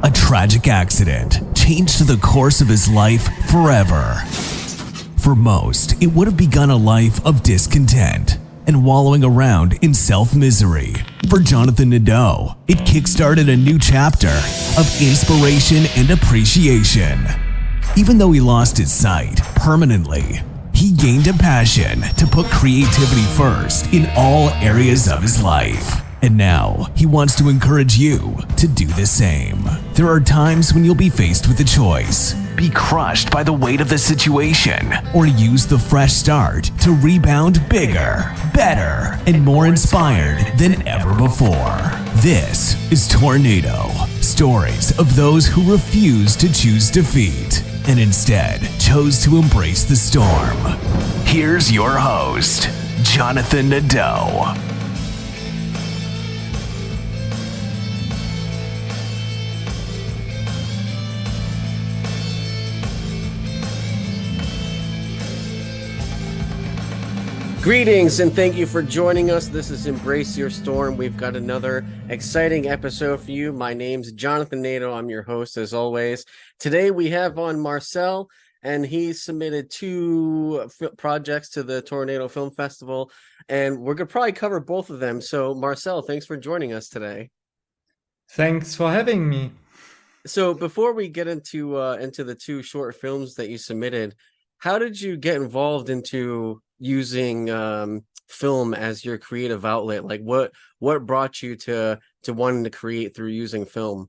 A tragic accident changed the course of his life forever. For most, it would have begun a life of discontent and wallowing around in self-misery. For Jonathan Nadeau, it kickstarted a new chapter of inspiration and appreciation. Even though he lost his sight permanently, he gained a passion to put creativity first in all areas of his life. And now, he wants to encourage you to do the same. There are times when you'll be faced with a choice. Be crushed by the weight of the situation, or use the fresh start to rebound bigger, better, and more inspired than ever before. This is Tornado, stories of those who refuse to choose defeat and instead chose to embrace the storm. Here's your host, Jonathan Nadeau. Greetings and thank you for joining us. This is Embrace Your Storm. We've got another exciting episode for you. My name's Jonathan Nadeau. I'm your host as always. Today we have on Marcel, and he submitted two projects to the Tornado Film Festival, and we're going to probably cover both of them. So Marcel, thanks for joining us today. Thanks for having me. So before we get into the two short films that you submitted, how did you get involved into using film as your creative outlet? Like what brought you to wanting to create through using film?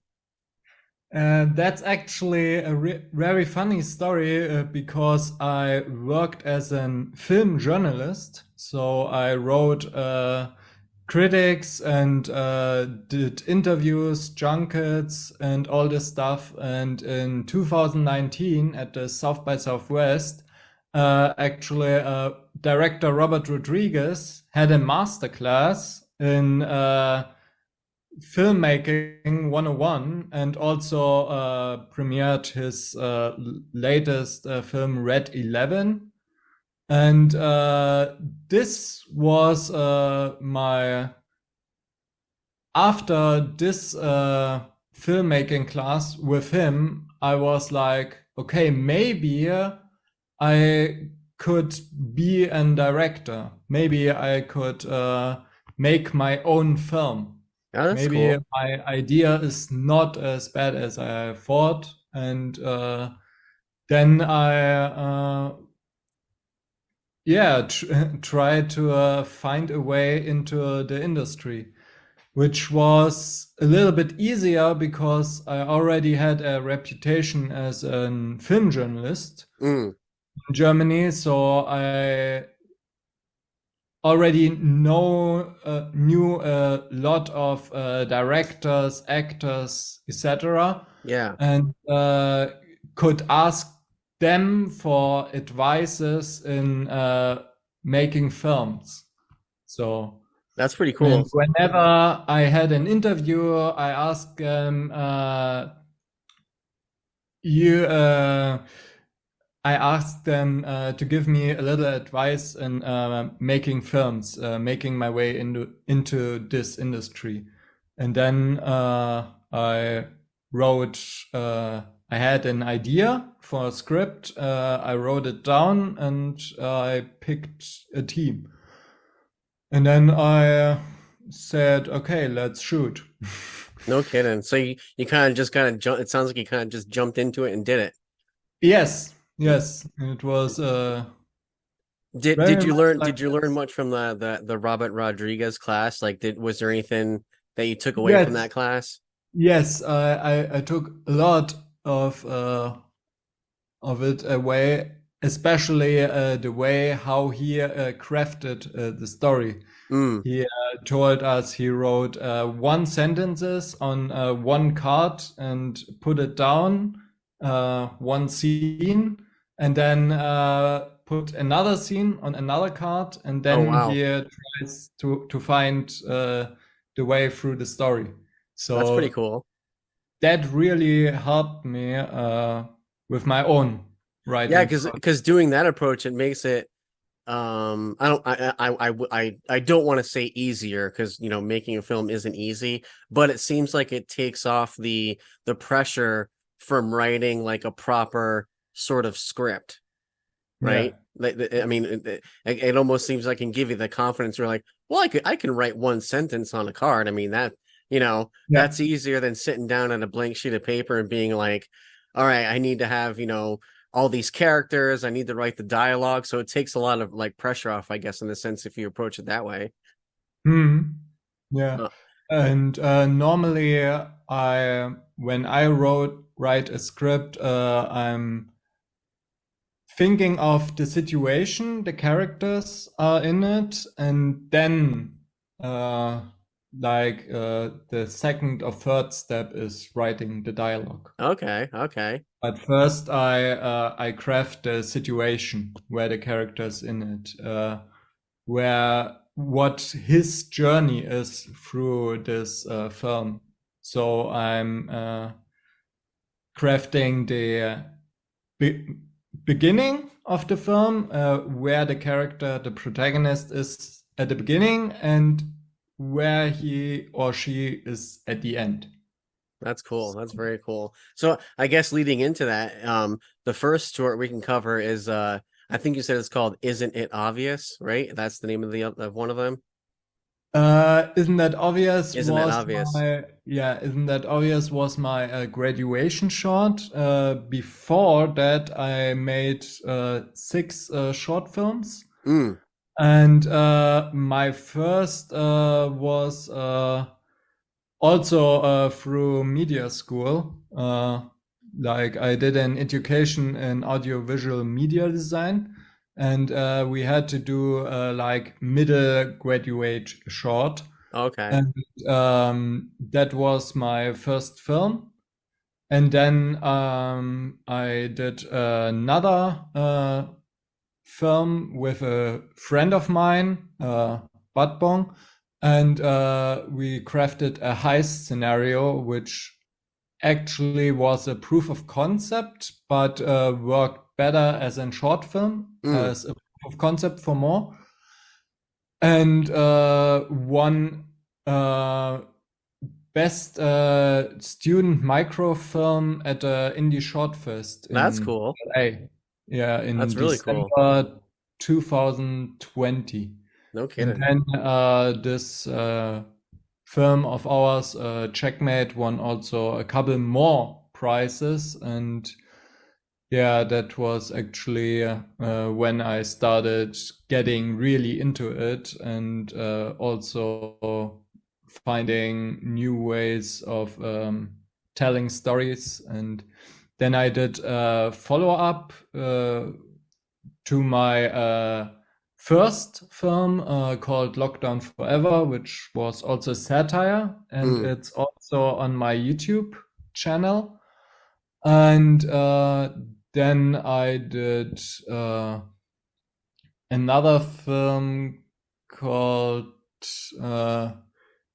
That's actually a very funny story because I worked as a film journalist. So I wrote critics and did interviews, junkets, and all this stuff. And in 2019 at the South by Southwest, actually director Robert Rodriguez had a masterclass in Filmmaking 101 and also premiered his latest film Red 11. And this was after this filmmaking class with him, I was like, okay, maybe I could be a director. Maybe I could make my own film. Oh, that's Maybe cool. my idea is not as bad as I thought. And then I try to find a way into the industry, which was a little bit easier because I already had a reputation as a film journalist in Germany. So I already knew a lot of directors, actors, etc. Yeah. And could ask them for advices in making films. So That's pretty cool. whenever I had an interview, I asked them, I asked them to give me a little advice in making films, making my way into this industry. And then I wrote, I had an idea for a script, I wrote it down and I picked a team. And then I said, okay, let's shoot. No kidding. So you kind of it sounds like you kind of just jumped into it and did it. Yes, it was Did you learn much from the Robert Rodriguez class? Like was there anything that you took away from that class? Yes, I took a lot of it away, especially the way how he crafted the story. He told us he wrote one sentences on one card and put it down, one scene, and then put another scene on another card, and then he tries to find the way through the story. So that's pretty cool. That really helped me with my own writing. Yeah, because doing that approach, it makes it I don't want to say easier, because making a film isn't easy, but it seems like it takes off the pressure from writing like a proper sort of script, Yeah. right? I mean, it almost seems like it can give you the confidence. You're like, well, I can write one sentence on a card. I mean, Yeah. that's easier than sitting down on a blank sheet of paper and being like, all right, I need to have, all these characters. I need to write the dialogue. So it takes a lot of like pressure off, I guess, in the sense, if you approach it that way. Hmm. Yeah. Uh, And normally, I when I write a script, I'm thinking of the situation, the characters are in it, and then uh, the second or third step is writing the dialogue. okay, okay. But first, I craft the situation where the characters in it, where what his journey is through this film. So I'm crafting the be- beginning of the film, where the character, the protagonist, is at the beginning, and where he or she is at the end. That's cool. That's very cool. So I guess leading into that, the first short we can cover is I think you said it's called "Isn't It Obvious?" Right? That's the name of the of one of them. Isn't that obvious? Isn't that obvious? Isn't that obvious? Was my graduation short. Before that, I made six short films, Mm, and my first was also through media school. Like I did an education in audiovisual media design, and we had to do like middle graduate short, okay. and that was my first film. And then I did another film with a friend of mine, Bud Bong, and we crafted a heist scenario, which actually was a proof of concept, but worked better as a short film, Mm, as a proof of concept for more. And won best student microfilm at the Indie Short Fest that's in cool. LA. Yeah, in That's really cool. December 2020. No And kidding. then this film of ours, Checkmate, won also a couple more prizes. And yeah, that was actually when I started getting really into it, and also finding new ways of telling stories. And then I did a follow up to my first film called Lockdown Forever, which was also satire, and Mm, it's also on my YouTube channel. And then I did another film called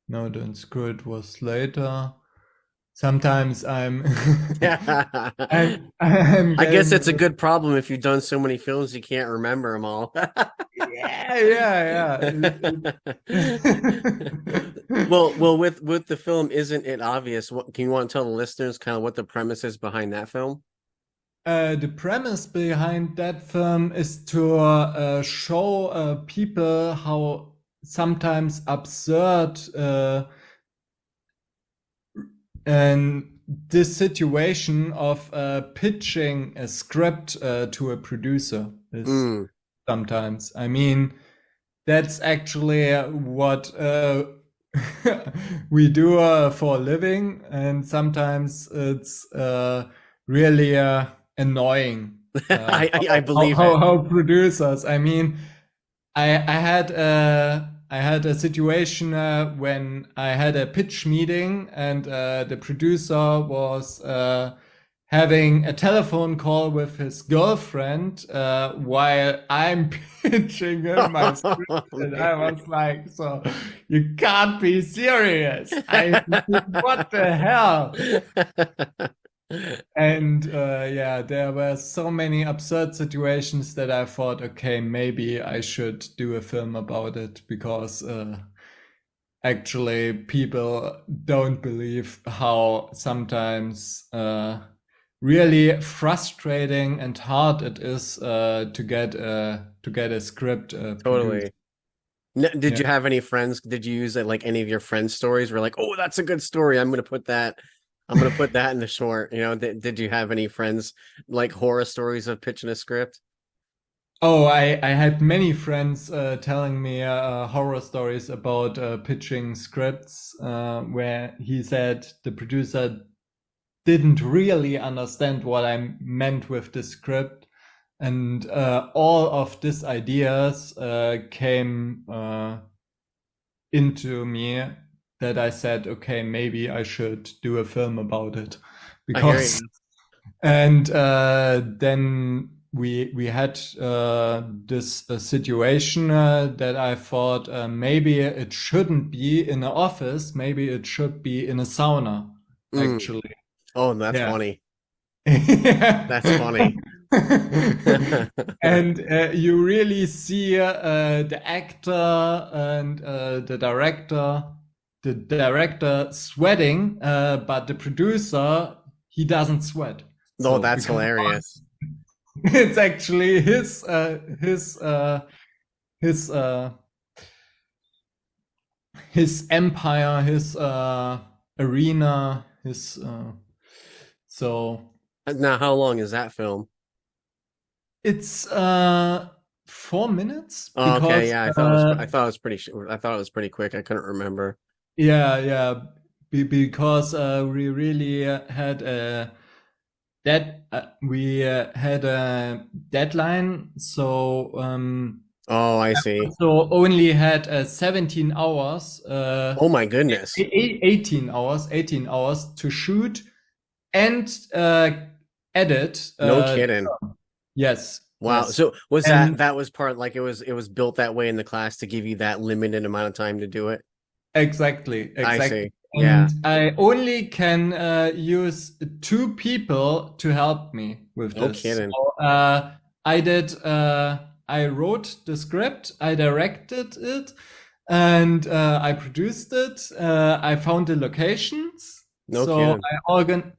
no, don't screw it, was later. Sometimes I'm I I'm guess getting it's a good problem if you've done so many films you can't remember them all. Well, with the film, Isn't It Obvious? What can you want to tell the listeners kind of what the premise is behind that film? The premise behind that film is to show people how sometimes absurd and this situation of pitching a script to a producer is Mm. sometimes. I mean, that's actually what we do for a living, and sometimes it's really annoying. I believe it. How producers. I mean, I had a situation when I had a pitch meeting, and the producer was having a telephone call with his girlfriend while I'm pitching him my script, Oh, and I man. was like, "So you can't be serious! I what the hell?" And yeah, there were so many absurd situations that I thought, okay, maybe I should do a film about it because actually people don't believe how sometimes really frustrating and hard it is to get a script produced. Totally. Did Yeah. you have any friends? Did you use it like any of your friends' stories? Were like, oh, that's a good story. I'm gonna put that in the short. Did you have any friends like horror stories of pitching a script? Oh, I had many friends telling me horror stories about pitching scripts where he said the producer didn't really understand what I meant with the script. And all of these ideas came into me that I said, okay, maybe I should do a film about it. I hear Because, you. and then we had this situation that I thought maybe it shouldn't be in an office, maybe it should be in a sauna, Mm. actually. Oh, that's Yeah. funny. That's Yeah. funny. And you really see the actor and the director sweating, but the producer, he doesn't sweat. No, So that's because hilarious. it's actually his his empire, his arena, his so Now, how long is that film? it's 4 minutes Oh, okay, because yeah, I thought it was pretty I thought it was pretty quick. I couldn't remember. yeah, because we really had a we had a deadline, so Oh, I see. so only had 17 hours, Oh my goodness. 18 hours to shoot and edit. No kidding. Yes, Wow. yes, So was and that was part like it was built that way in the class to give you that limited amount of time to do it? exactly, I exactly. see. And Yeah. I only can use two people to help me with No this. kidding. So I wrote the script, I directed it, and I produced it. I found the locations. No So kidding. I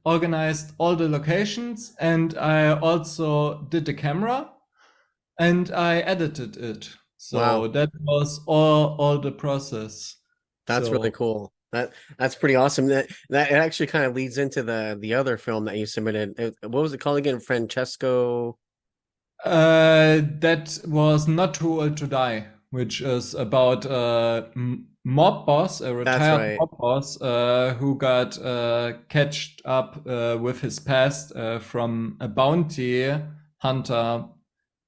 organized all the locations and I also did the camera and I edited it. So Wow. that was all the process. That's really So cool. That's pretty awesome. That it actually kind of leads into the other film that you submitted. What was it called again? Francesco. that was Not Too Old to Die, which is about mob boss, a That's retired right. mob boss who got catched up with his past from a bounty hunter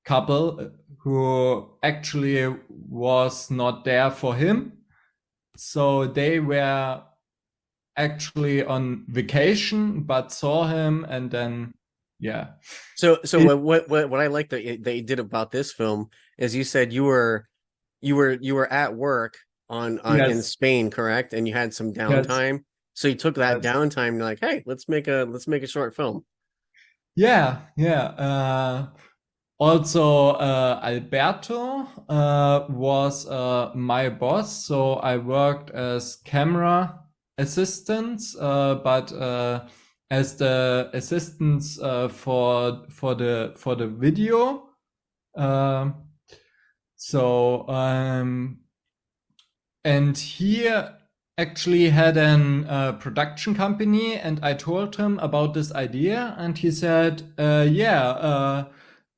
couple who actually was not there for him. So they were actually on vacation, but saw him, and then yeah, So it, what I like that you did about this film is you said you were at work on in yes, Spain, correct? And you had some yes, downtime. So you took that yes, downtime, you're like, hey, let's make a short film. yeah. Also, Alberto was my boss, so I worked as camera assistant, but as the assistants for the video. Uh, so and he actually had an production company, and I told him about this idea, and he said, "Yeah,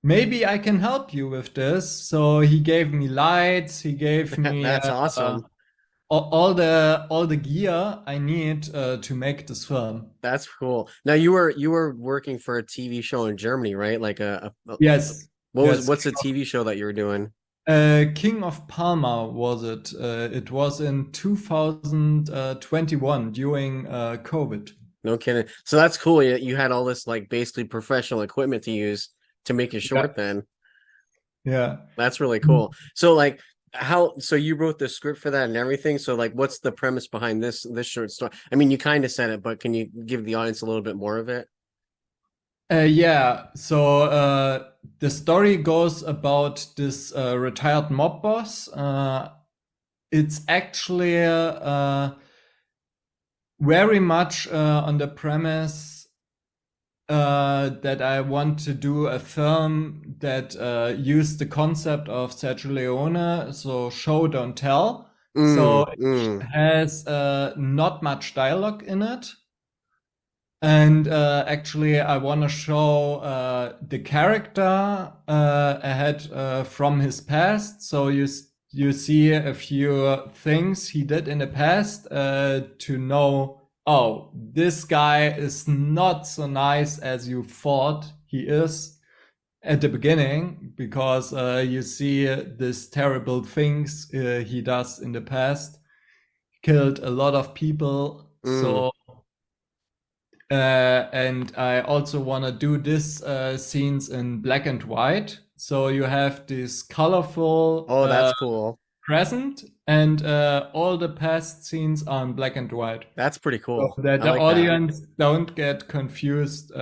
maybe I can help you with this." So he gave me lights, he gave me That's awesome. all the gear I need to make this film. That's cool. Now you were working for a TV show in Germany, right? Like Yes, yes. what's the TV show that you were doing? King of Palma was it? It was in 2021 during COVID. No kidding. So that's cool. You had all this like basically professional equipment to use to make it Yeah, short then. yeah. That's really cool. So like so you wrote the script for that and everything. So like what's the premise behind this short story? I mean, you kind of said it, but can you give the audience a little bit more of it? Yeah, so the story goes about this retired mob boss. It's actually very much on the premise that I want to do a film that used the concept of Sergio Leone, so show, don't tell. So it has not much dialogue in it. And actually, I want to show the character ahead from his past. So you see a few things he did in the past to know, oh, this guy is not so nice as you thought he is at the beginning, because you see these terrible things he does in the past. Killed a lot of people. So and I also want to do this scenes in black and white. So you have this colorful That's cool. present, and all the past scenes are in black and white. That's pretty cool. So that the audience don't get confused.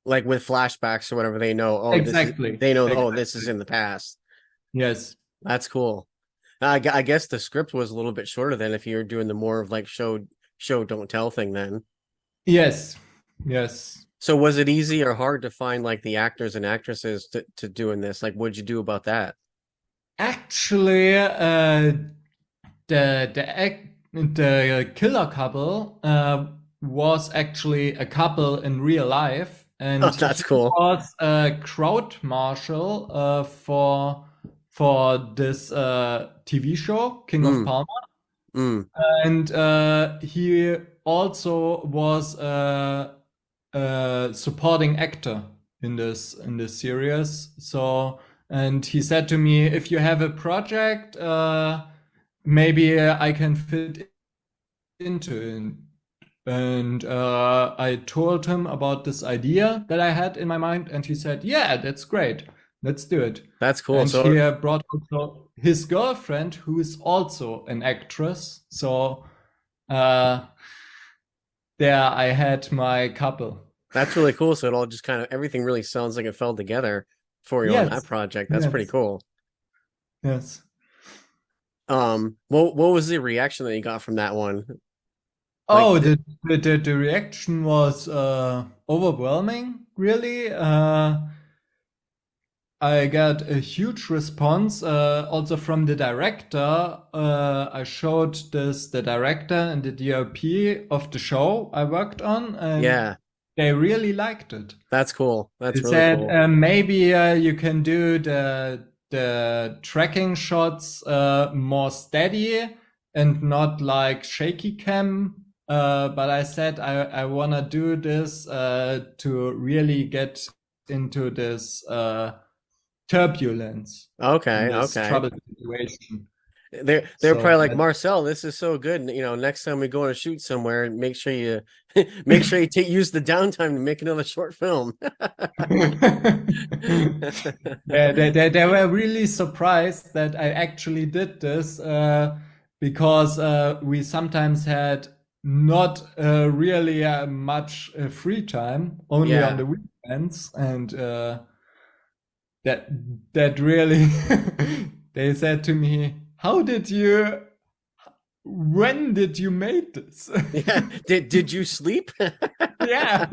Like with flashbacks or whatever, they know. Exactly. This is in the past. Yes. That's cool. I guess the script was a little bit shorter than if you're doing the more of like show, don't tell thing then. Yes. So was it easy or hard to find like the actors and actresses to doing this? Like, what'd you do about that? Actually, the killer couple was actually a couple in real life, and that's cool. Was a crowd marshal for this TV show, King of Palma, and he also was a supporting actor in this series. So, and he said to me, if you have a project, maybe I can fit into it. And I told him about this idea that I had in my mind, and he said, yeah, that's great, let's do it. That's cool. And he brought also his girlfriend, who is also an actress. So there I had my couple. That's really cool. So it all just kind of, everything really sounds like it fell together for you on that project. That's pretty cool. Yes. What was the reaction that you got from that one? The reaction was overwhelming, really. I got a huge response also from the director. I showed the director and the DOP of the show I worked on, and they really liked it. That's cool. That's really said, cool. Maybe you can do the tracking shots more steady and not like shaky cam. But I said I want to do this to really get into this turbulence. Trouble situation. They're probably like, Marcel, this is so good. And, next time we go on a shoot somewhere, make sure you use the downtime to make another short film. They were really surprised that I actually did this because we sometimes had not really much free time, only on the weekends, and that really they said to me, when did you make this? Did you sleep? Yeah.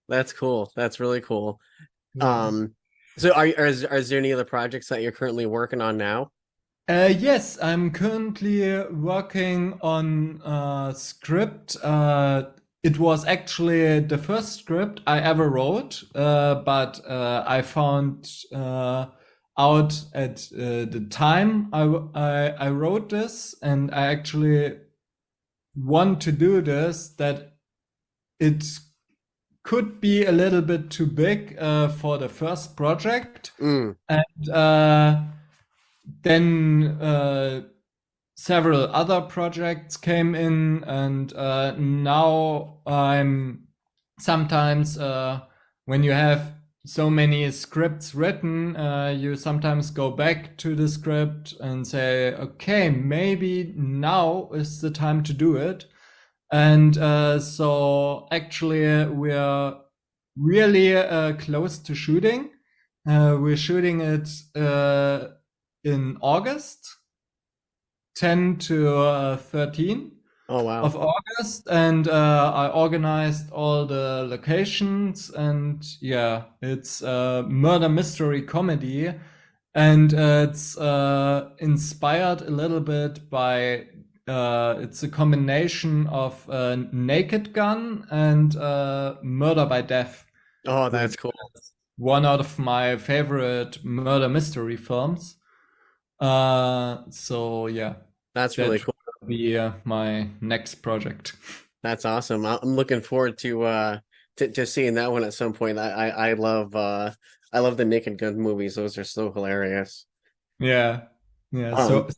That's cool. That's really cool. So is there any other projects that you're currently working on now? Yes, I'm currently working on a script. It was actually the first script I ever wrote, but I found out at the time I wrote this, and I actually want to do this, that it could be a little bit too big for the first project. And then several other projects came in, and now I'm sometimes when you have so many scripts written, you sometimes go back to the script and say, okay, maybe now is the time to do it. And so actually we're really close to shooting. We're shooting it in August, 10 to 13 Oh wow. of August, and I organized all the locations, and yeah, it's a murder mystery comedy, and it's inspired a little bit by it's a combination of Naked Gun and Murder by Death, Oh, that's which cool. is one out of my favorite murder mystery films. So yeah, That's really that cool. will be my next project. That's awesome. I'm looking forward to seeing that one at some point. I love the Naked Gun movies. Those are so hilarious. Yeah, yeah. Um,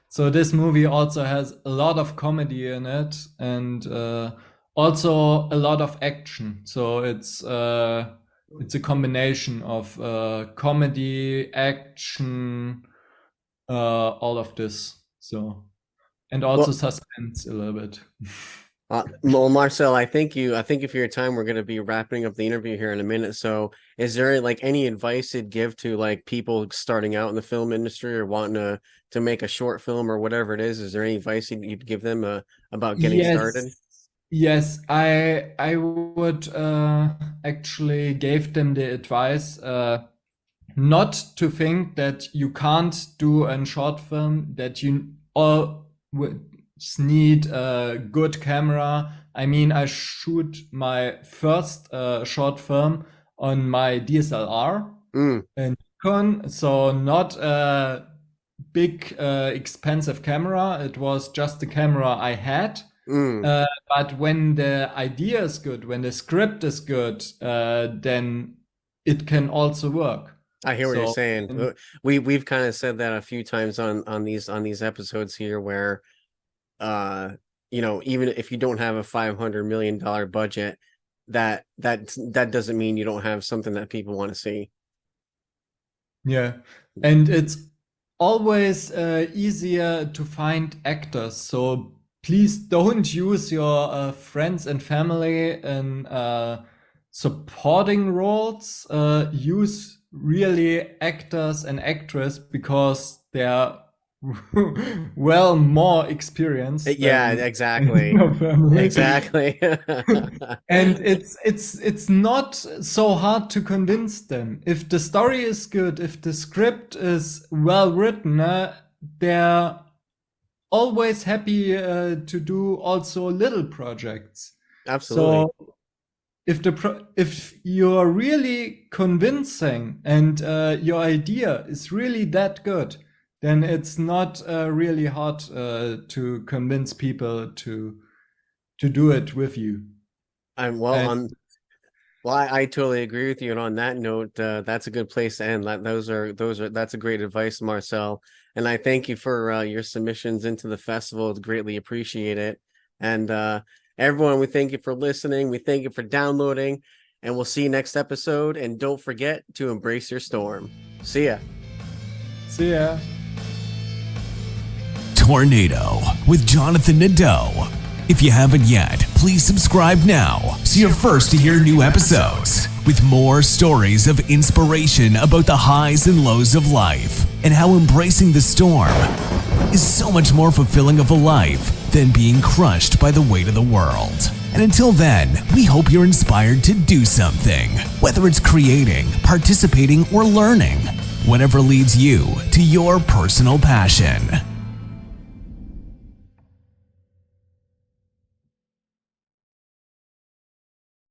So this movie also has a lot of comedy in it, and also a lot of action. So it's a combination of comedy, action, all of this. So, and also well, suspense a little bit. well, Marcel, I thank you. I thank you for your time. We're going to be wrapping up the interview here in a minute. So, is there like any advice you'd give to like people starting out in the film industry or wanting to make a short film or whatever it is? Is there any advice you'd give them about getting started? Yes, yes. I would actually gave them the advice not to think that you can't do a short film, that you all need a good camera. I mean, I shoot my first short film on my DSLR Mm, and Nikon, so not a big expensive camera. It was just the camera I had. mm. But when the idea is good, when the script is good, then it can also work. I hear what you're So, saying. and We've kind of said that a few times on these episodes here where uh even if you don't have a $500 million budget, that doesn't mean you don't have something that people want to see. yeah, and it's always easier to find actors. So please don't use your friends and family in supporting roles. Use really actors and actresses because they're well more experienced Yeah, than exactly. your family. Exactly. And it's not so hard to convince them. If the story is good, if the script is well written, they're always happy to do also little projects. Absolutely. So if you're really convincing and your idea is really that good, then it's not really hard to convince people to do it with you. I'm well And on Well, I totally agree with you. And on that note, that's a good place to end. That's a great advice, Marcel. And I thank you for your submissions into the festival. It's greatly appreciate it. And everyone, we thank you for listening. We thank you for downloading. And we'll see you next episode. And don't forget to embrace your storm. See ya. see ya. Tornado with Jonathan Nadeau. If you haven't yet, please subscribe now so you're first to hear new episodes with more stories of inspiration about the highs and lows of life and how embracing the storm is so much more fulfilling of a life than being crushed by the weight of the world. And until then, we hope you're inspired to do something, whether it's creating, participating, or learning, whatever leads you to your personal passion.